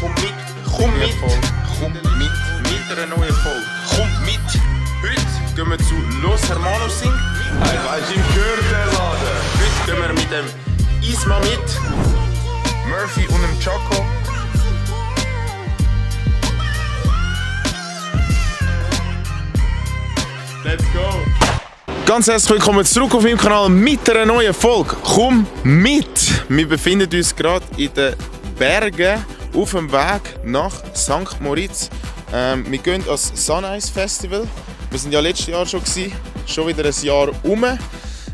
Komm mit. Mit einer neuen Folge. Kommt mit. Heute gehen wir zu Los Hermanos Sing. Hey, weißt du, im Gürtelladen. Heute gehen wir mit dem Isma mit. Murphy und dem Choco. Let's go. Ganz herzlich willkommen zurück auf meinem Kanal mit einer neuen Folge. Komm mit! Wir befinden uns gerade in den Bergen auf dem Weg nach St. Moritz. Wir gehen ans Sunrise Festival. Wir sind ja letztes Jahr schon wieder ein Jahr um.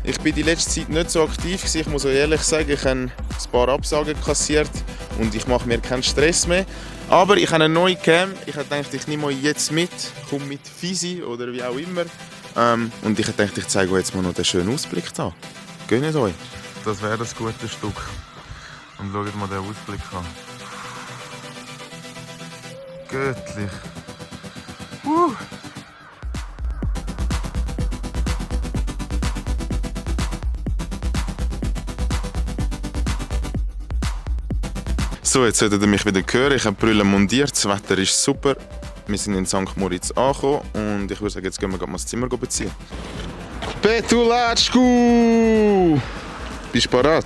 Ich bin die letzte Zeit nicht so aktiv gewesen. Ich muss euch ehrlich sagen, ich habe ein paar Absagen kassiert und ich mache mir keinen Stress mehr. Aber ich habe eine neue Cam. Ich habe gedacht, ich nehme euch jetzt mit, komme mit Fisi oder wie auch immer. Und ich dachte, ich zeige euch jetzt mal noch den schönen Ausblick da. Gönnt euch. Das wäre das gute Stück. Und schaut mal den Ausblick an. Göttlich. So, jetzt solltet ihr mich wieder hören. Ich habe die Brille montiert, das Wetter ist super. Wir sind in St. Moritz angekommen und ich würde sagen, jetzt gehen wir mal das Zimmer beziehen. Petulatschku! Bist du parat?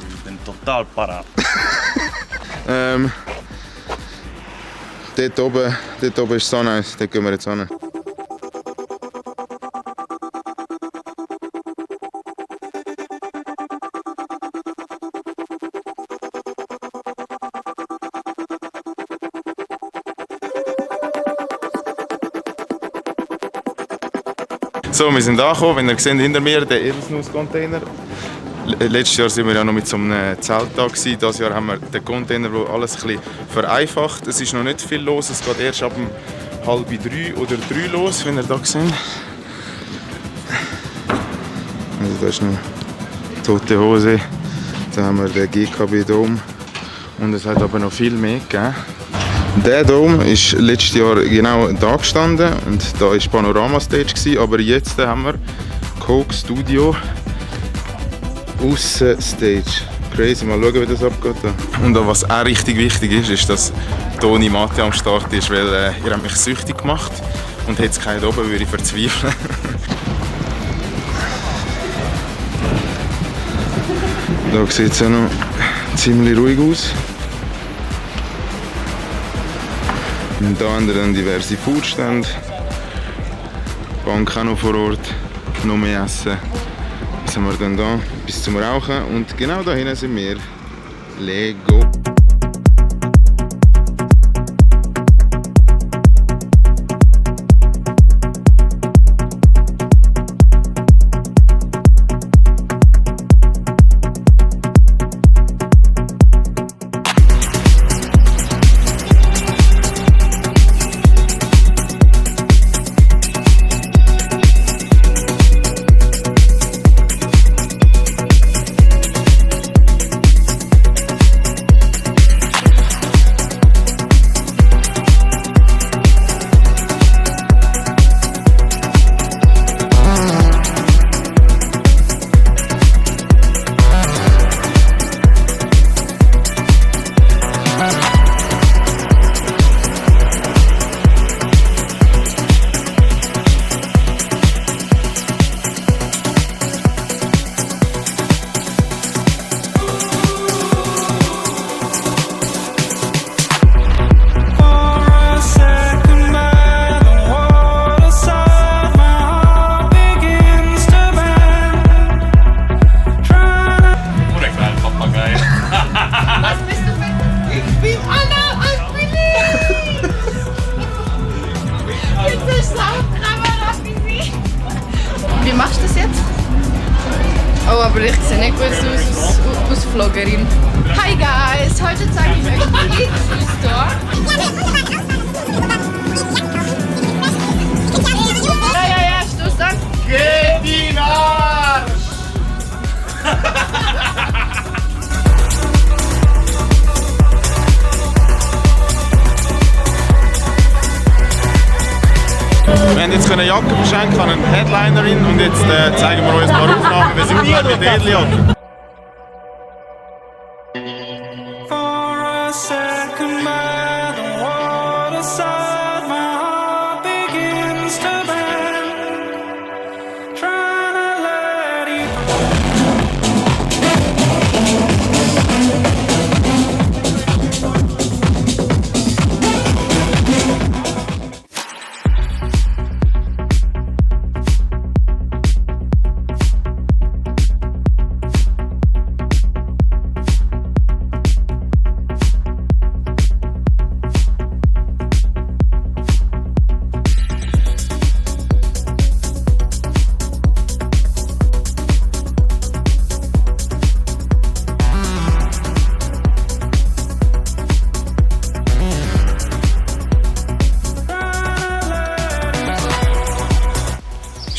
Ich bin total parat. Dort oben ist Sunrise, dort gehen wir jetzt hin. So, wir sind angekommen. Wenn ihr seht, hinter mir den Edelnuss-Container. Letztes Jahr waren wir ja noch mit so einem Zelt da. Dieses Jahr haben wir den Container, der alles ein bisschen vereinfacht. Es ist noch nicht viel los. Es geht erst ab 2:30 oder 3 los, wenn ihr da seht. Also da ist noch Tote Hose. Da haben wir den GKB-Dom. Und es hat aber noch viel mehr gegeben. Der Dom ist letztes Jahr genau da gestanden und da war Panorama-Stage, aber jetzt haben wir Coke Studio Aussen-Stage. Crazy, mal schauen, wie das abgeht. Und was auch richtig wichtig ist, ist, dass Toni Mate am Start ist, weil ihr habt mich süchtig gemacht und hätte es keinen oben, würde ich verzweifeln. Da sieht es ja noch ziemlich ruhig aus. Und hier haben wir dann diverse Foodstände, Bank auch noch vor Ort, noch mehr Essen. Was haben wir dann da? Bis zum Rauchen und genau da hinten sind wir. Lego! Wie machst du das jetzt? Oh, aber ich sehe nicht gut aus als Vloggerin. Hi guys, heute zeige ich euch den Edelnuss-Store. Ja, stoß an. Geht ihn Arsch! Wir haben jetzt eine Jacke verschenkt an eine Headlinerin und jetzt zeigen wir euch ein paar Aufnahmen. Wir sind gerade mit Edeljacke. For a second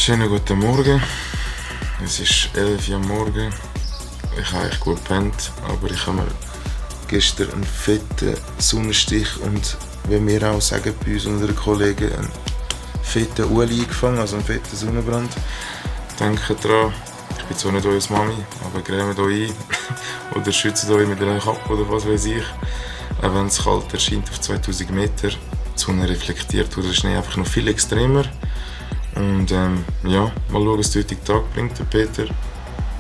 Schönen guten Morgen. Es ist 11 Uhr am Morgen. Ich habe eigentlich gut gepennt, aber ich habe mir gestern einen fetten Sonnenstich und, wie wir auch sagen bei uns unter den Kollegen, einen fetten Uli eingefangen, also einen fetten Sonnenbrand. Denkt dran, ich bin zwar nicht eure Mami, aber cremet euch ein oder schützt euch mit einer Kappe oder was weiß ich. Auch wenn es kalt erscheint auf 2000 Meter, die Sonne reflektiert durch den Schnee einfach noch viel extremer. Und ja, mal schauen, was der heutige Tag bringt. Der Peter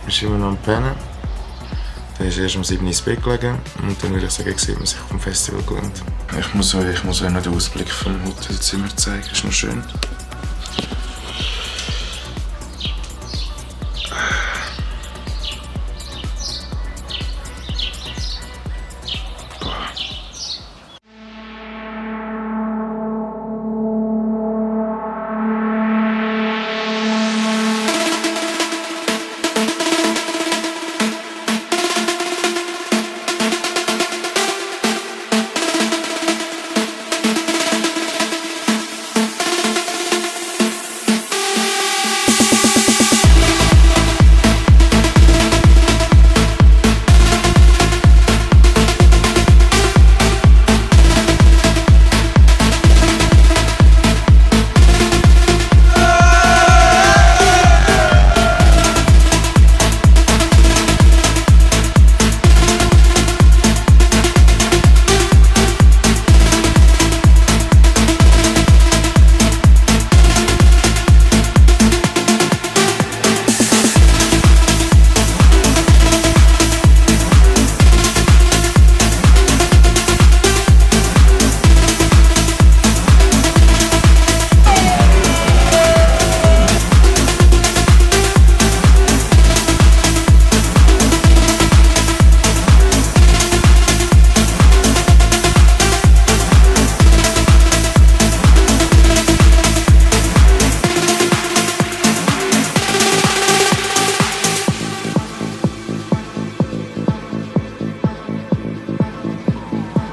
ist immer noch am Pennen. Der ist erst um 7 Uhr ins Bett gelegen. Und dann würde ich sagen, sieht man sich auf dem Festival gelandet. Ich muss euch noch den Ausblick vom Hotelzimmer zeigen, ist noch schön.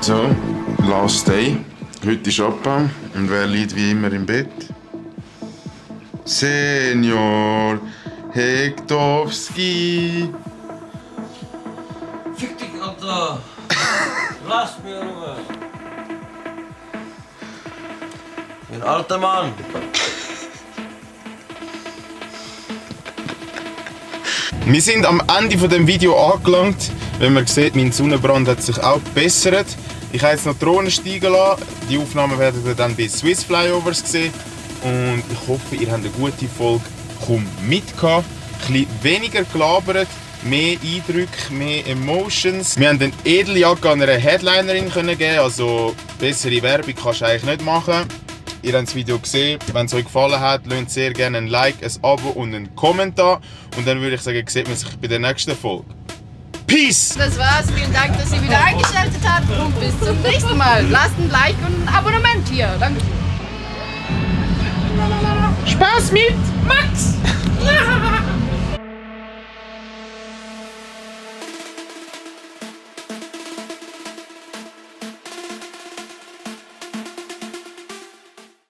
So, last day. Heute ist Abbau. Und wer liegt wie immer im Bett? Senior Hektowski. Fick dich, Alter! Lass mich in Ruhe! Ein alter Mann! Wir sind am Ende von dem Video angelangt. Wenn man sieht, mein Sonnenbrand hat sich auch gebessert. Ich habe jetzt noch Drohnen steigen lassen. Die Aufnahmen werdet ihr dann bei Swiss Flyovers sehen. Und ich hoffe, ihr habt eine gute Folge mitgehabt. Ein bisschen weniger gelabert, mehr Eindrücke, mehr Emotions. Wir haben eine Edeljacke an einer Headlinerin geben, also bessere Werbung kannst du eigentlich nicht machen. Ihr habt das Video gesehen. Wenn es euch gefallen hat, lasst sehr gerne ein Like, ein Abo und einen Kommentar. Und dann würde ich sagen, sieht man sich bei der nächsten Folge. Peace! Das war's. Vielen Dank, dass ihr wieder eingeschaltet habt und bis zum nächsten Mal. Lasst ein Like und ein Abonnement hier. Danke. Spaß mit!